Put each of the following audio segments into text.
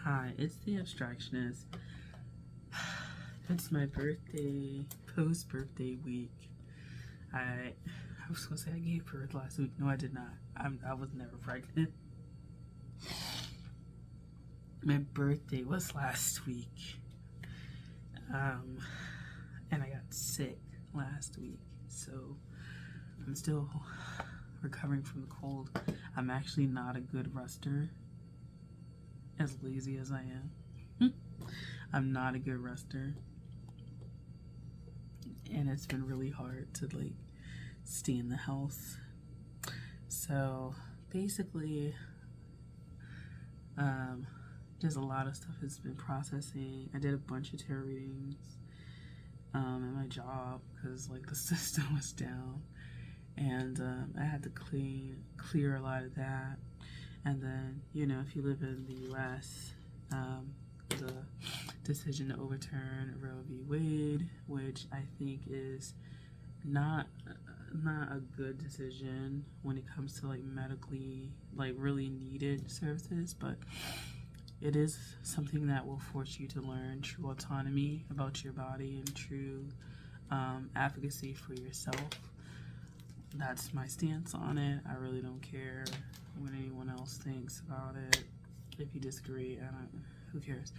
Hi, it's the Abstractionist. It's my birthday, post-birthday week. I was gonna say I gave birth last week. No, I did not. I was never pregnant. My birthday was last week. And I got sick last week, so I'm still recovering from the cold. I'm actually not a good rester, as lazy as I am. I'm not a good rester, and it's been really hard to stay in the house. So basically, there's a lot of stuff that's been processing. I did a bunch of tarot readings at my job because the system was down, and I had to clear a lot of that. And then, if you live in the U.S., the decision to overturn Roe v. Wade, which I think is not a good decision when it comes to medically really needed services, but it is something that will force you to learn true autonomy about your body and true advocacy for yourself. That's my stance on it. I really don't care what anyone else thinks about it. If you disagree, who cares?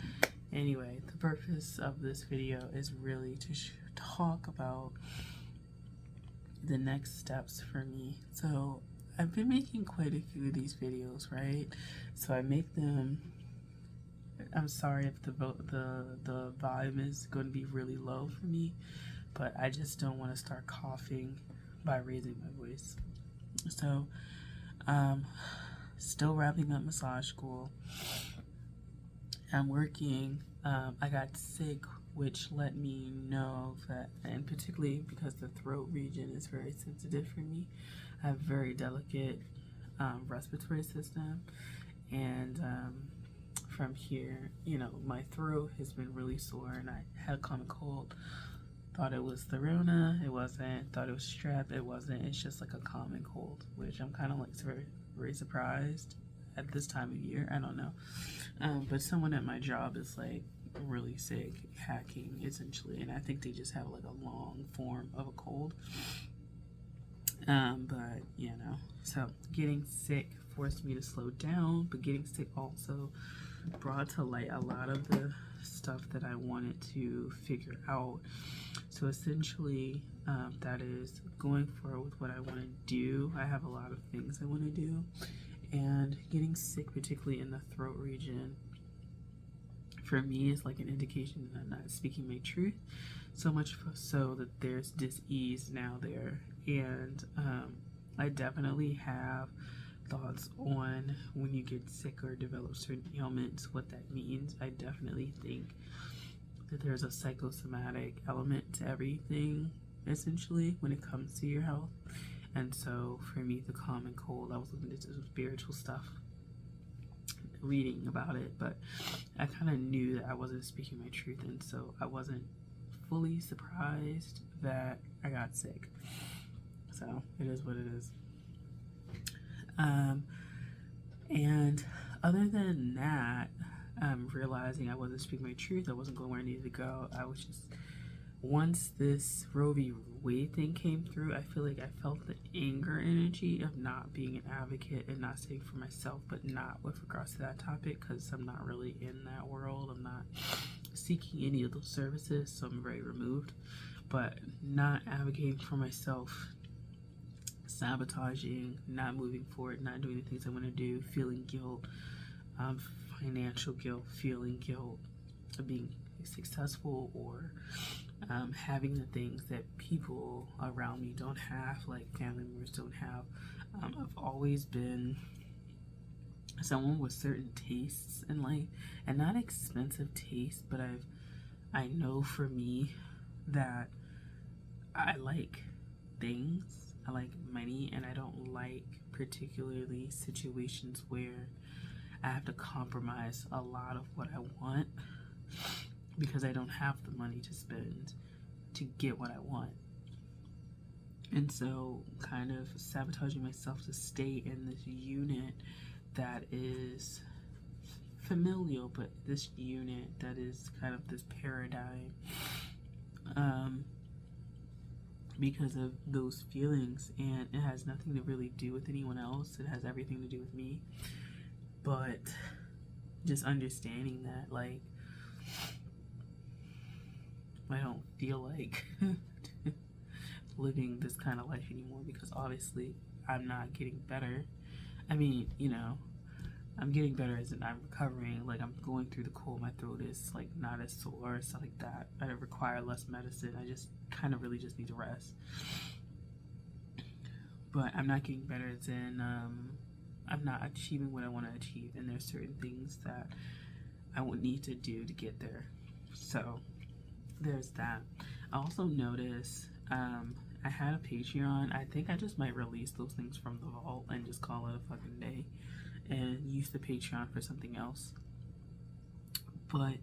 Anyway, the purpose of this video is really to talk about the next steps for me. So I've been making quite a few of these videos, right? So I make them. I'm sorry if the volume is going to be really low for me, but I just don't want to start coughing by raising my voice. So, still wrapping up massage school. I'm working. I got sick, which let me know that, and particularly because the throat region is very sensitive for me, I have very delicate respiratory system, and from here, my throat has been really sore, and I had a common cold. Thought it was the Rona, it wasn't. Thought it was strep, it wasn't. It's just a common cold, which I'm kind of very, very surprised at this time of year. I don't know. But someone at my job is really sick, hacking essentially, and I think they just have a long form of a cold. But so getting sick forced me to slow down, but getting sick also brought to light a lot of the stuff that I wanted to figure out. So essentially, that is going forward with what I want to do. I have a lot of things I want to do, and getting sick, particularly in the throat region, for me is an indication that I'm not speaking my truth, so much so that there's dis-ease now there. And I definitely have thoughts on when you get sick or develop certain ailments, what that means. I definitely think that there's a psychosomatic element to everything, essentially, when it comes to your health. And so for me, the common cold, I was looking into some spiritual stuff, reading about it, but I kind of knew that I wasn't speaking my truth, and so I wasn't fully surprised that I got sick. So it is what it is. And other than that, realizing I wasn't speaking my truth, I wasn't going where I needed to go. I was just, once this Roe v. Wade thing came through, I feel I felt the anger energy of not being an advocate and not saying for myself, but not with regards to that topic, because I'm not really in that world. I'm not seeking any of those services, so I'm very removed. But not advocating for myself, sabotaging, not moving forward, not doing the things I want to do, feeling guilt, financial guilt, feeling guilt of being successful, or having the things that people around me don't have, family members don't have. I've always been someone with certain tastes in life, and not expensive tastes, but I know for me that I like things. I like money, and I don't like particularly situations where I have to compromise a lot of what I want because I don't have the money to spend to get what I want. And so kind of sabotaging myself to stay in this unit that is familial, but this unit that is kind of this paradigm, um, because of those feelings, and it has nothing to really do with anyone else. It has everything to do with me. But just understanding that, like, I don't feel like living this kind of life anymore, because obviously I'm not getting better. I mean, you know, I'm getting better as in I'm recovering. Like, I'm going through the cold. My throat is like not as sore or stuff like that. I require less medicine. I just kind of really just need to rest. But I'm not getting better as in I'm not achieving what I want to achieve, and there's certain things that I would need to do to get there. So there's that. I also noticed I had a Patreon. I think I just might release those things from the vault and just call it a fucking day and use the Patreon for something else. But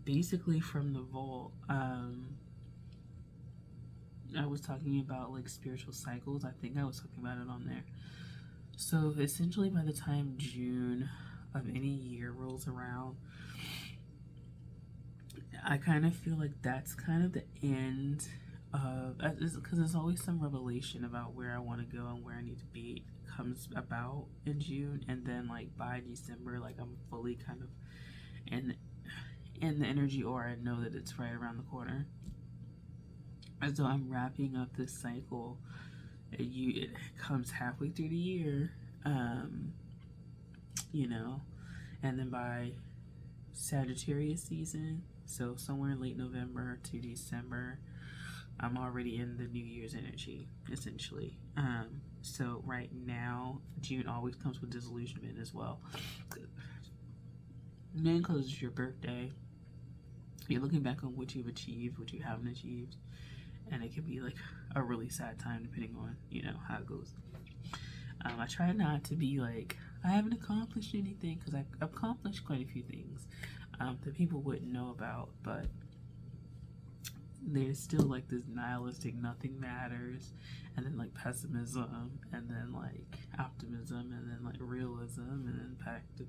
basically from the vault, I was talking about like spiritual cycles. I think I was talking about it on there. So essentially by the time June of any year rolls around, I kind of feel like that's kind of the end of, because there's always some revelation about where I want to go and where I need to be comes about in June, and then like by December, like I'm fully kind of in the energy, or I know that it's right around the corner. And so I'm wrapping up this cycle. It comes halfway through the year, you know, and then by Sagittarius season, so somewhere in late November to December, I'm already in the New Year's energy, essentially. So right now, June always comes with disillusionment as well. Then because it's your birthday, you're looking back on what you've achieved, what you haven't achieved, and it can be like a really sad time depending on, you know, how it goes. I try not to be like, I haven't accomplished anything, because I've accomplished quite a few things that people wouldn't know about, but there's still like this nihilistic nothing matters, and then like pessimism, and then like optimism, and then like realism, and then back to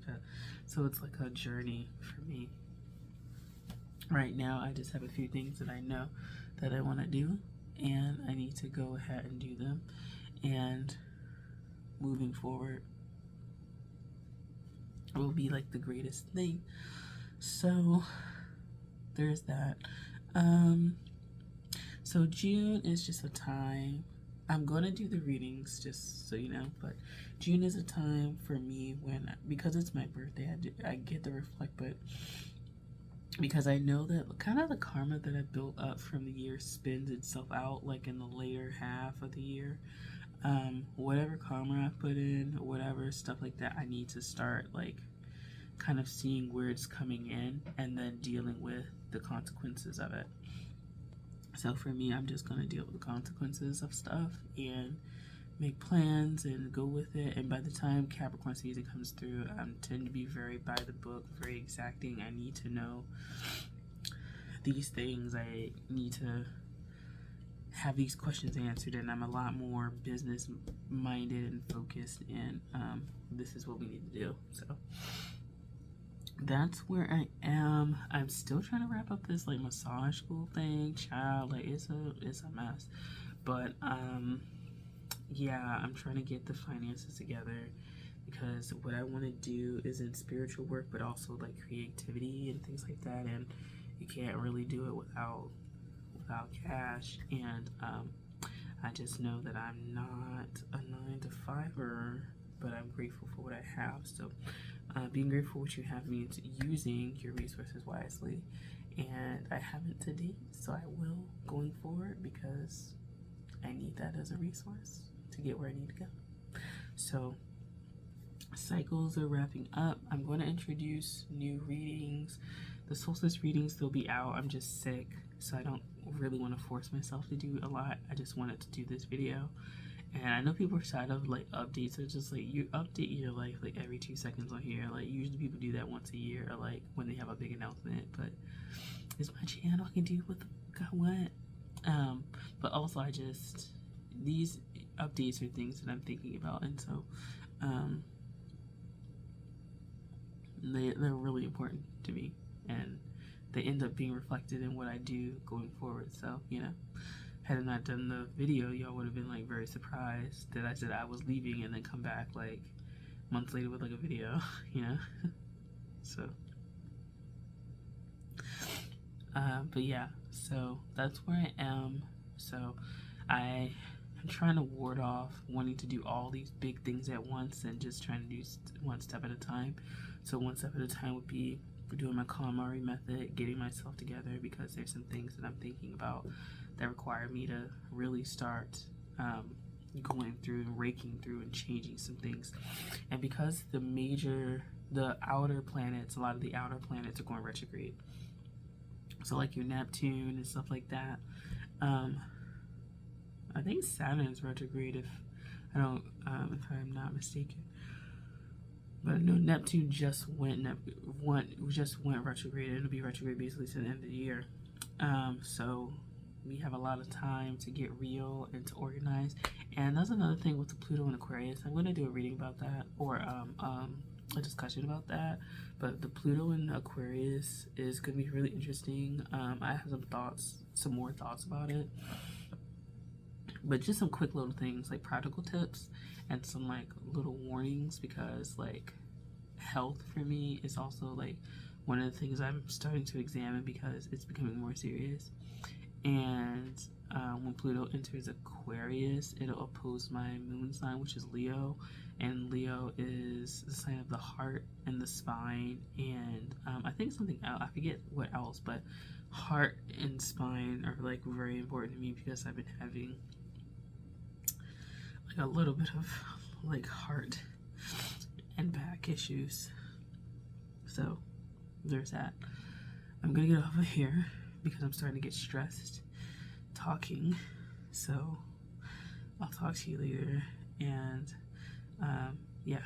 so it's like a journey for me. Right now I just have a few things that I know that I want to do, and I need to go ahead and do them, and moving forward will be like the greatest thing. So there's that. So June is just a time, I'm going to do the readings just so you know, but June is a time for me when, because it's my birthday, I get to reflect, but because I know that kind of the karma that I built up from the year spins itself out like in the later half of the year. Whatever karma I put in, whatever stuff like that, I need to start like kind of seeing where it's coming in and then dealing with the consequences of it. So for me, I'm just going to deal with the consequences of stuff and make plans and go with it. And by the time Capricorn season comes through, I tend to be very by the book, very exacting. I need to know these things. I need to have these questions answered, and I'm a lot more business minded and focused, and this is what we need to do. So that's where I am. I'm still trying to wrap up this like massage school thing, child. Like it's a mess, but yeah, I'm trying to get the finances together, because what I want to do is in spiritual work, but also like creativity and things like that, and you can't really do it without cash. And I just know that I'm not a 9-to-5er, but I'm grateful for what I have. So being grateful for what you have means using your resources wisely, and I haven't to date, so I will going forward, because I need that as a resource to get where I need to go. So cycles are wrapping up. I'm going to introduce new readings. The solstice readings, they'll be out. I'm just sick, so I don't really want to force myself to do a lot. I just wanted to do this video. And I know people are tired of like updates. It's just like you update your life like every 2 seconds on here. Like usually people do that once a year, or like when they have a big announcement. But it's my channel. I can do what the fuck I want. But also these updates are things that I'm thinking about, and so they're really important to me, and they end up being reflected in what I do going forward. So, you know, had I not done the video, y'all would have been like very surprised that I said I was leaving and then come back like months later with like a video, you know. So but yeah, so that's where I am. So I am trying to ward off wanting to do all these big things at once and just trying to do one step at a time. So one step at a time would be doing my KonMari method, getting myself together, because there's some things that I'm thinking about that require me to really start going through and raking through and changing some things. And because the outer planets, a lot of the outer planets are going retrograde. So like your Neptune and stuff like that. I think Saturn is retrograde if I'm not mistaken. But no, Neptune just went retrograde. It'll be retrograde basically to the end of the year. So we have a lot of time to get real and to organize. And that's another thing with the Pluto and Aquarius. I'm gonna do a reading about that, or a discussion about that. But the Pluto and Aquarius is gonna be really interesting. I have some more thoughts about it. But just some quick little things, like practical tips and some like little warnings, because like health for me is also like one of the things I'm starting to examine, because it's becoming more serious. And when Pluto enters Aquarius, it'll oppose my moon sign, which is Leo, and Leo is the sign of the heart and the spine, and I think something else, I forget what else, but heart and spine are like very important to me, because I've been having like a little bit of like heart and back issues. So there's that. I'm gonna get off of here because I'm starting to get stressed talking. So I'll talk to you later, and yeah.